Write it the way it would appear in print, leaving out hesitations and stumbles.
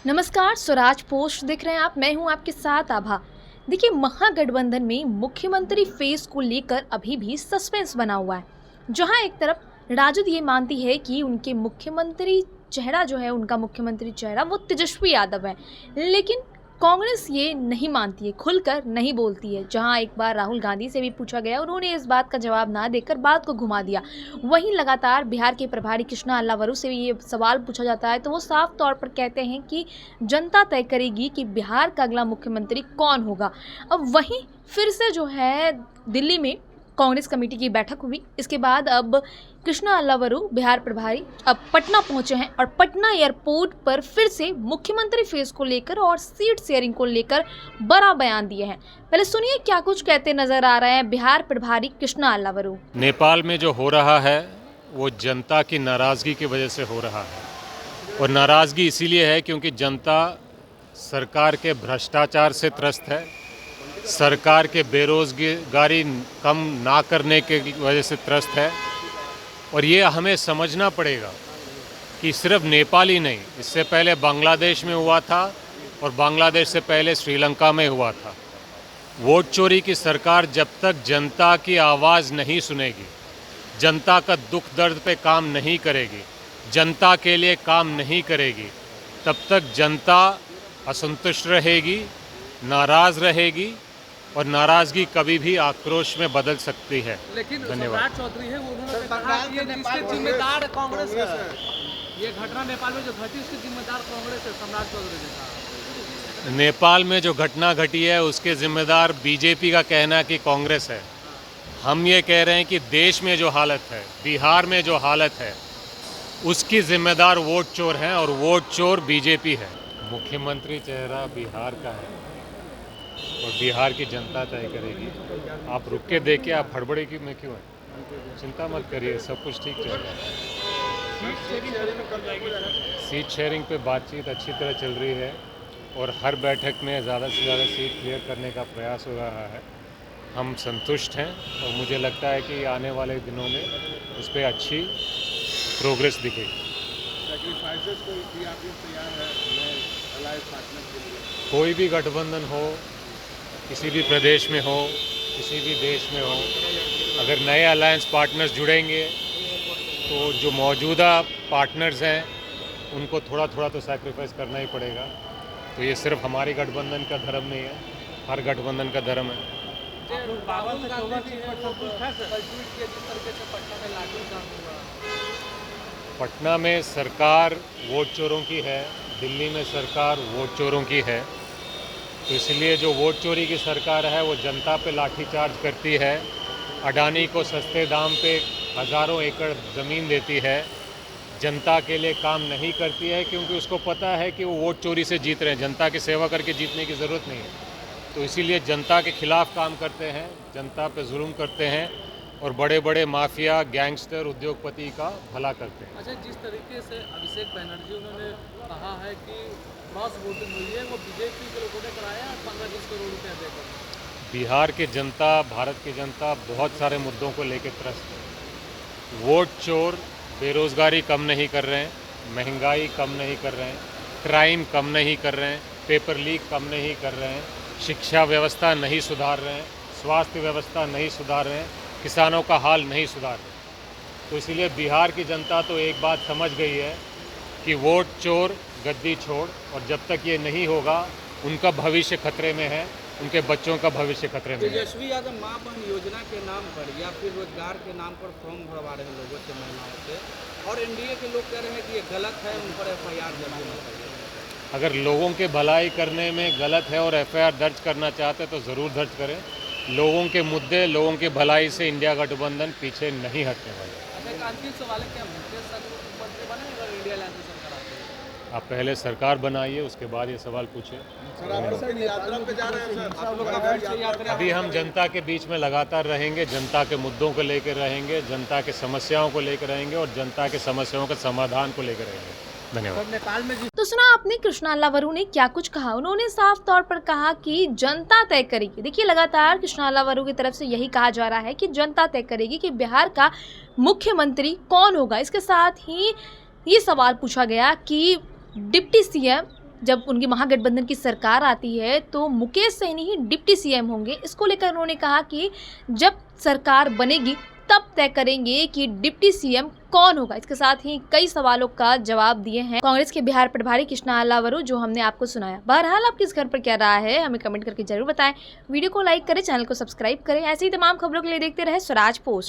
नमस्कार, स्वराज पोस्ट देख रहे हैं आप। मैं हूं आपके साथ आभा। देखिए, महागठबंधन में मुख्यमंत्री फेस को लेकर अभी भी सस्पेंस बना हुआ है। जहां एक तरफ राजद ये मानती है कि उनके मुख्यमंत्री चेहरा जो है, उनका मुख्यमंत्री चेहरा वो तेजस्वी यादव है, लेकिन कांग्रेस ये नहीं मानती है, खुलकर नहीं बोलती है। जहां एक बार राहुल गांधी से भी पूछा गया, उन्होंने इस बात का जवाब ना देकर बात को घुमा दिया। वहीं लगातार बिहार के प्रभारी कृष्णा अल्लावरू से भी ये सवाल पूछा जाता है, तो वो साफ तौर पर कहते हैं कि जनता तय करेगी कि बिहार का अगला मुख्यमंत्री कौन होगा। अब वहीं फिर से जो है दिल्ली में कांग्रेस कमेटी की बैठक हुई। इसके बाद अब कृष्णा अल्लावरू बिहार प्रभारी अब पटना पहुंचे हैं और पटना एयरपोर्ट पर फिर से मुख्यमंत्री फेस को लेकर और सीट शेयरिंग को लेकर बड़ा बयान दिए हैं। पहले सुनिए क्या कुछ कहते नजर आ रहे हैं बिहार प्रभारी कृष्णा अल्लावरू। नेपाल में जो हो रहा है वो जनता की नाराज़गी की वजह से हो रहा है, और नाराज़गी इसीलिए है क्योंकि जनता सरकार के भ्रष्टाचार से त्रस्त है, सरकार के बेरोजगारी कम ना करने के वजह से त्रस्त है। और ये हमें समझना पड़ेगा कि सिर्फ नेपाल ही नहीं, इससे पहले बांग्लादेश में हुआ था और बांग्लादेश से पहले श्रीलंका में हुआ था। वोट चोरी की सरकार जब तक जनता की आवाज़ नहीं सुनेगी, जनता का दुख दर्द पे काम नहीं करेगी, जनता के लिए काम नहीं करेगी, तब तक जनता असंतुष्ट रहेगी, नाराज़ रहेगी, और नाराज़गी कभी भी आक्रोश में बदल सकती है। लेकिन धन्यवाद। सम्राट चौधरी है, उन्होंने कहा कि ये जिसके जिम्मेदार कांग्रेस है, ये घटना नेपाल में जो घटी उसके जिम्मेदार कांग्रेस है। सम्राट चौधरी ने कहा नेपाल में जो घटना घटी है उसके जिम्मेदार बीजेपी का कहना कि कांग्रेस है। हम ये कह रहे हैं कि देश में जो हालत है, बिहार में जो हालत है, उसकी जिम्मेदार वोट चोर हैं और वोट चोर बीजेपी है। मुख्यमंत्री चेहरा बिहार का है और बिहार की जनता तय करेगी। आप रुक के देखिए, आप हड़बड़ी की में क्यों हैं? चिंता मत करिए, सब कुछ ठीक चल रहा है। सीट शेयरिंग पे बातचीत अच्छी तरह चल रही है और हर बैठक में ज़्यादा से ज़्यादा सीट क्लियर करने का प्रयास हो रहा है। हम संतुष्ट हैं और मुझे लगता है कि आने वाले दिनों में उस पर अच्छी प्रोग्रेस दिखेगी। कोई भी गठबंधन हो, किसी भी प्रदेश में हो, किसी भी देश में हो, अगर नए अलायंस पार्टनर्स जुड़ेंगे तो जो मौजूदा पार्टनर्स हैं उनको थोड़ा थोड़ा तो सैक्रिफाइस करना ही पड़ेगा। तो ये सिर्फ हमारी गठबंधन का धर्म नहीं है, हर गठबंधन का धर्म है। पटना में सरकार वोट चोरों की है, दिल्ली में सरकार वोट चोरों की है, तो इसलिए जो वोट चोरी की सरकार है वो जनता पे लाठीचार्ज करती है, अडानी को सस्ते दाम पे हज़ारों एकड़ ज़मीन देती है, जनता के लिए काम नहीं करती है क्योंकि उसको पता है कि वो वोट चोरी से जीत रहे हैं, जनता की सेवा करके जीतने की ज़रूरत नहीं है। तो इसीलिए जनता के खिलाफ़ काम करते हैं, जनता पे जुल्म करते हैं और बड़े बड़े माफिया, गैंगस्टर, उद्योगपति का भला करते हैं। अच्छा, जिस तरीके से अभिषेक बनर्जी उन्होंने कहा है कि क्रॉस वोटिंग हुई है, वो बीजेपी के लोगों ने कराया 15-20 करोड़ रुपया देकर। बिहार की जनता, भारत की जनता बहुत सारे मुद्दों को लेकर त्रस्त है। वोट चोर बेरोज़गारी कम नहीं कर रहे हैं, महंगाई कम नहीं कर रहे हैं, क्राइम कम नहीं कर रहे हैं, पेपर लीक कम नहीं कर रहे हैं, शिक्षा व्यवस्था नहीं सुधार रहे हैं, स्वास्थ्य व्यवस्था नहीं सुधार रहे हैं, किसानों का हाल नहीं सुधार रहे। तो इसलिए बिहार की जनता तो एक बात समझ गई है कि वोट चोर गद्दी छोड़, और जब तक ये नहीं होगा उनका भविष्य खतरे में है, उनके बच्चों का भविष्य खतरे में है। तेजस्वी यादव मां बहन योजना के नाम पर या फिर रोजगार के नाम पर फॉर्म भरवा रहे हैं लोगों से, महिलाओं से, और एनडीए के लोग कह रहे हैं कि ये गलत है, उन पर एफआईआर दर्ज होना चाहिए। अगर लोगों के भलाई करने में गलत है और एफआईआर दर्ज करना चाहते तो ज़रूर दर्ज करें। लोगों के मुद्दे, लोगों की भलाई से इंडिया गठबंधन पीछे नहीं हटने वाला। अच्छा, एक अंतिम सवाल है, क्या मुकेश सहनी मुख्यमंत्री बने अगर इंडिया अलायंस की सरकार आती है? आप पहले सरकार बनाइए, उसके बाद ये सवाल पूछें। अभी हम जनता के बीच में लगातार रहेंगे, जनता के मुद्दों को लेकर रहेंगे, जनता के समस्याओं को लेकर रहेंगे और जनता के समस्याओं के समाधान को लेकर रहेंगे। धन्यवाद। नेपाल में तो सुना आपने कृष्णा अल्लावरू ने क्या कुछ कहा। उन्होंने साफ तौर पर कहा कि जनता तय करेगी। देखिए, लगातार कृष्णा अल्लावरू की तरफ से यही कहा जा रहा है कि जनता तय करेगी कि बिहार का मुख्यमंत्री कौन होगा। इसके साथ ही ये सवाल पूछा गया कि डिप्टी सीएम जब उनकी महागठबंधन की सरकार आती है तो मुकेश सहनी ही डिप्टी सीएम होंगे। इसको लेकर उन्होंने कहा कि जब सरकार बनेगी तब तय करेंगे कि डिप्टी सीएम कौन होगा। इसके साथ ही कई सवालों का जवाब दिए हैं कांग्रेस के बिहार प्रभारी कृष्णा अल्लावरू, जो हमने आपको सुनाया। बहरहाल आपके इस घर पर क्या रहा है हमें कमेंट करके जरूर बताएं। वीडियो को लाइक करें, चैनल को सब्सक्राइब करें। ऐसी ही तमाम खबरों के लिए देखते रहे स्वराज पोस्ट।